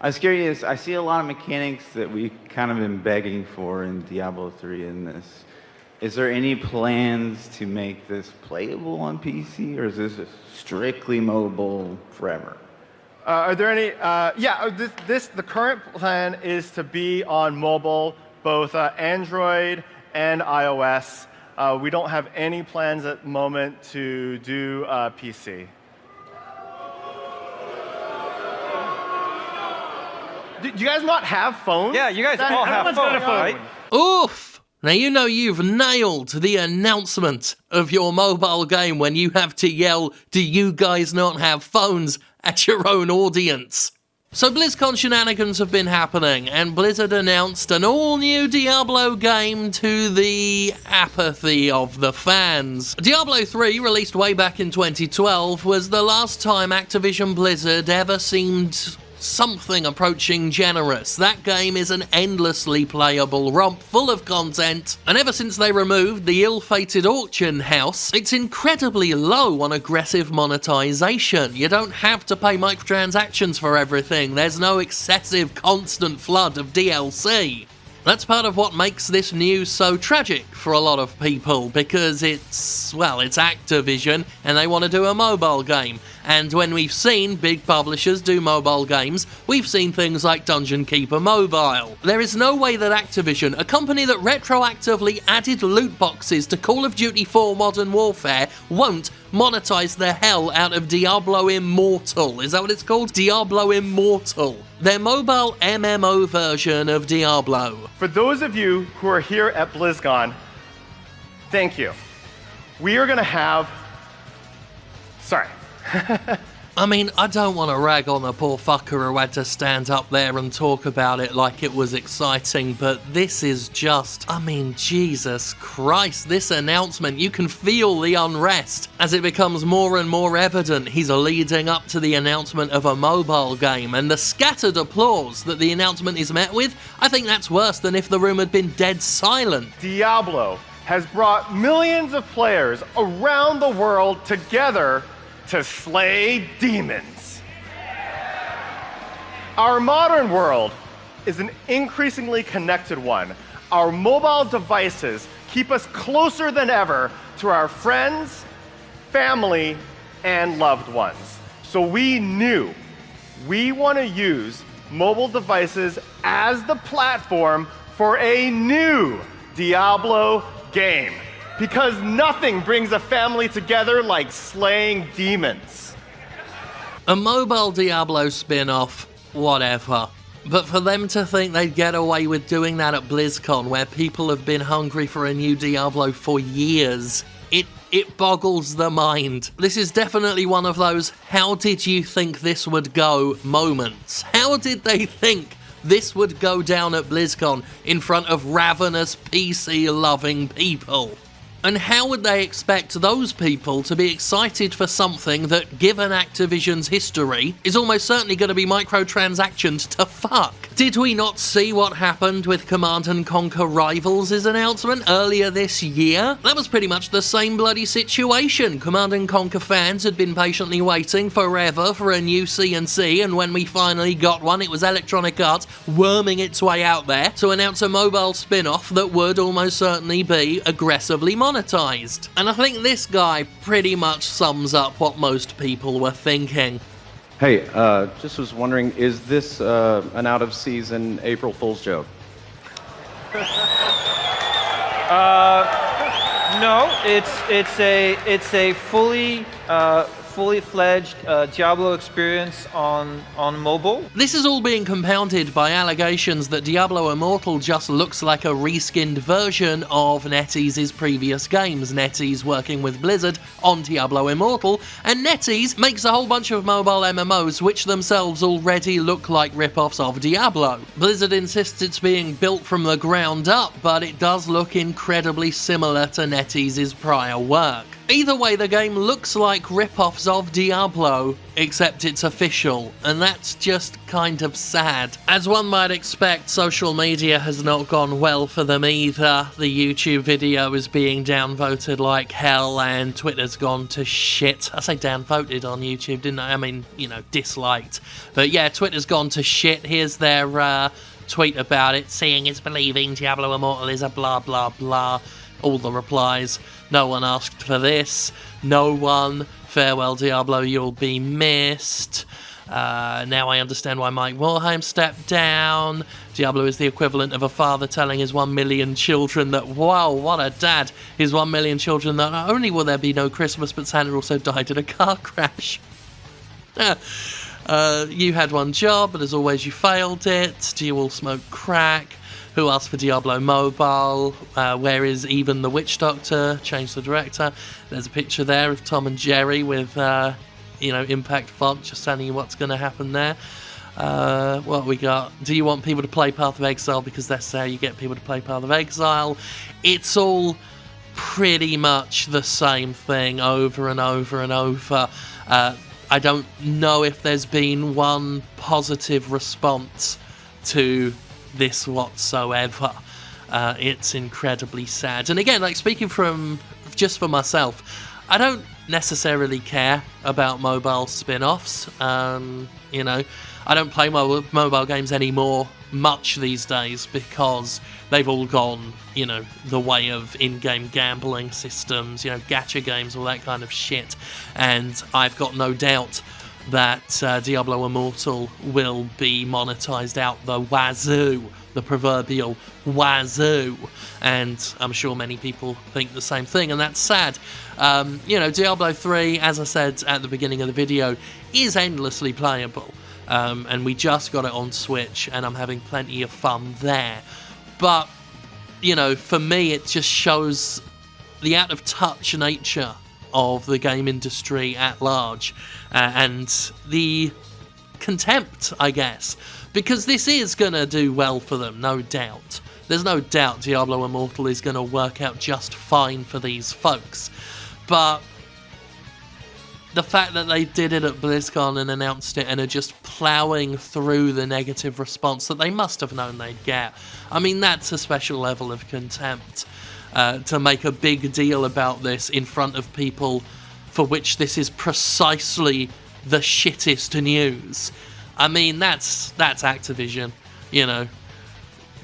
I was curious, I see a lot of mechanics that we've kind of been begging for in Diablo 3 in this. Is there any plans to make this playable on PC, or is this strictly mobile forever? Are there any? The current plan is to be on mobile, both Android and iOS. We don't have any plans at the moment to do PC. Do you guys not have phones? Yeah, you guys all have phones, right? Oof! Now you know you've nailed the announcement of your mobile game when you have to yell, "Do you guys not have phones?" at your own audience. So BlizzCon shenanigans have been happening, and Blizzard announced an all-new Diablo game to the apathy of the fans. Diablo 3, released way back in 2012, was the last time Activision Blizzard ever seemed something approaching generous. That game is an endlessly playable romp full of content, and ever since they removed the ill-fated auction house, it's incredibly low on aggressive monetization. You don't have to pay microtransactions for everything. There's no excessive constant flood of DLC. That's part of what makes this news so tragic for a lot of people, because it's Activision, and they want to do a mobile game. And when we've seen big publishers do mobile games, we've seen things like Dungeon Keeper Mobile. There is no way that Activision, a company that retroactively added loot boxes to Call of Duty 4 Modern Warfare, won't monetize the hell out of Diablo Immortal. Is that what it's called? Diablo Immortal. Their mobile MMO version of Diablo. For those of you who are here at BlizzCon, thank you. We are going to have... Sorry. I mean, I don't want to rag on the poor fucker who had to stand up there and talk about it like it was exciting, but this is just, Jesus Christ, this announcement, you can feel the unrest as it becomes more and more evident he's leading up to the announcement of a mobile game, and the scattered applause that the announcement is met with, I think that's worse than if the room had been dead silent. Diablo has brought millions of players around the world together to slay demons. Our modern world is an increasingly connected one. Our mobile devices keep us closer than ever to our friends, family, and loved ones. So we knew we want to use mobile devices as the platform for a new Diablo game. Because nothing brings a family together like slaying demons. A mobile Diablo spin-off, whatever. But for them to think they'd get away with doing that at BlizzCon, where people have been hungry for a new Diablo for years, it boggles the mind. This is definitely one of those "how did you think this would go" moments. How did they think this would go down at BlizzCon in front of ravenous PC-loving people? And how would they expect those people to be excited for something that, given Activision's history, is almost certainly going to be microtransactions to fuck? Did we not see what happened with Command & Conquer Rivals' announcement earlier this year? That was pretty much the same bloody situation. Command & Conquer fans had been patiently waiting forever for a new C&C, and when we finally got one, it was Electronic Arts worming its way out there to announce a mobile spin-off that would almost certainly be aggressively monetized. And I think this guy pretty much sums up what most people were thinking. Hey, just was wondering, is this an out-of-season April Fool's joke? No, it's a fully fledged Diablo experience on mobile. This is all being compounded by allegations that Diablo Immortal just looks like a reskinned version of NetEase's previous games. NetEase working with Blizzard on Diablo Immortal, and NetEase makes a whole bunch of mobile MMOs which themselves already look like ripoffs of Diablo. Blizzard insists it's being built from the ground up, but it does look incredibly similar to NetEase's prior work. Either way, the game looks like rip-offs of Diablo, except it's official, and that's just kind of sad. As one might expect, social media has not gone well for them either. The YouTube video is being downvoted like hell, and Twitter's gone to shit. I say downvoted on YouTube, didn't I? I mean, you know, disliked. But yeah, Twitter's gone to shit. Here's their tweet about it. Seeing is believing, Diablo Immortal is a blah blah blah. All the replies. No one asked for this. No one. Farewell, Diablo, you'll be missed. Now I understand why Mike Warheim stepped down. Diablo is the equivalent of a father telling his 1 million children that, wow, what a dad. His 1 million children that not only will there be no Christmas, but Santa also died in a car crash. You had one job, but as always you failed it. Do you all smoke crack? Who asked for Diablo Mobile? Where is even the Witch Doctor? Change the director. There's a picture there of Tom and Jerry with, impact font, just telling you what's going to happen there. What we got? Do you want people to play Path of Exile? Because that's how you get people to play Path of Exile. It's all pretty much the same thing over and over and over. I don't know if there's been one positive response to this whatsoever. It's incredibly sad. And again, like speaking from just for myself, I don't necessarily care about mobile spin-offs. I don't play mobile games anymore much these days because they've all gone, the way of in-game gambling systems, gacha games, all that kind of shit. And I've got no doubt that Diablo Immortal will be monetized out the wazoo, the proverbial wazoo, and I'm sure many people think the same thing, and that's sad. Diablo 3, as I said at the beginning of the video, is endlessly playable, and we just got it on Switch, and I'm having plenty of fun there. But, for me, it just shows the out-of-touch nature of the game industry at large, and the contempt, I guess, because this is going to do well for them, no doubt. There's no doubt Diablo Immortal is going to work out just fine for these folks, but the fact that they did it at BlizzCon and announced it and are just ploughing through the negative response that they must have known they'd get, I mean, that's a special level of contempt. To make a big deal about this in front of people for which this is precisely the shittest news. I mean, that's Activision,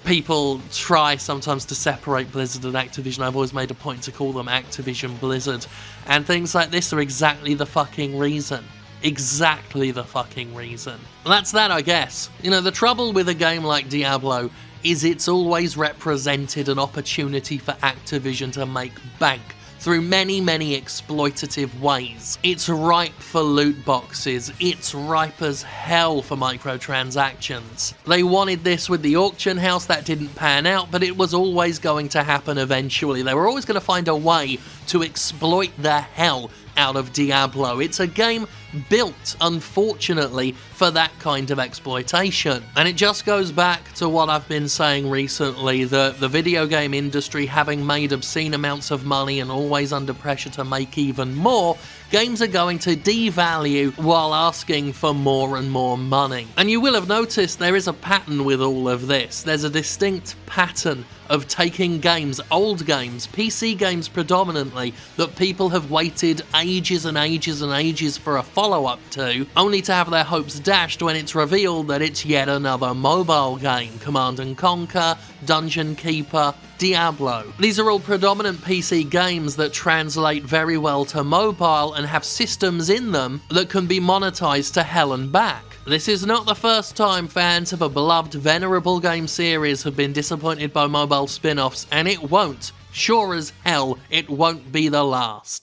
People try sometimes to separate Blizzard and Activision. I've always made a point to call them Activision Blizzard. And things like this are exactly the fucking reason. Exactly the fucking reason. That's that, I guess. The trouble with a game like Diablo is it's always represented an opportunity for Activision to make bank through many, many exploitative ways. It's ripe for loot boxes. It's ripe as hell for microtransactions. They wanted this with the auction house. That didn't pan out, but it was always going to happen eventually. They were always going to find a way to exploit the hell out of Diablo. It's a game built, unfortunately, for that kind of exploitation. And it just goes back to what I've been saying recently, that the video game industry, having made obscene amounts of money and always under pressure to make even more, games are going to devalue while asking for more and more money. And you will have noticed there is a pattern with all of this. There's a distinct pattern of taking games, old games, PC games predominantly, that people have waited ages and ages and ages for a follow-up to, only to have their hopes dashed when it's revealed that it's yet another mobile game. Command & Conquer, Dungeon Keeper, Diablo. These are all predominant PC games that translate very well to mobile and have systems in them that can be monetized to hell and back. This is not the first time fans of a beloved, venerable game series have been disappointed by mobile spin-offs, and it won't. Sure as hell, it won't be the last.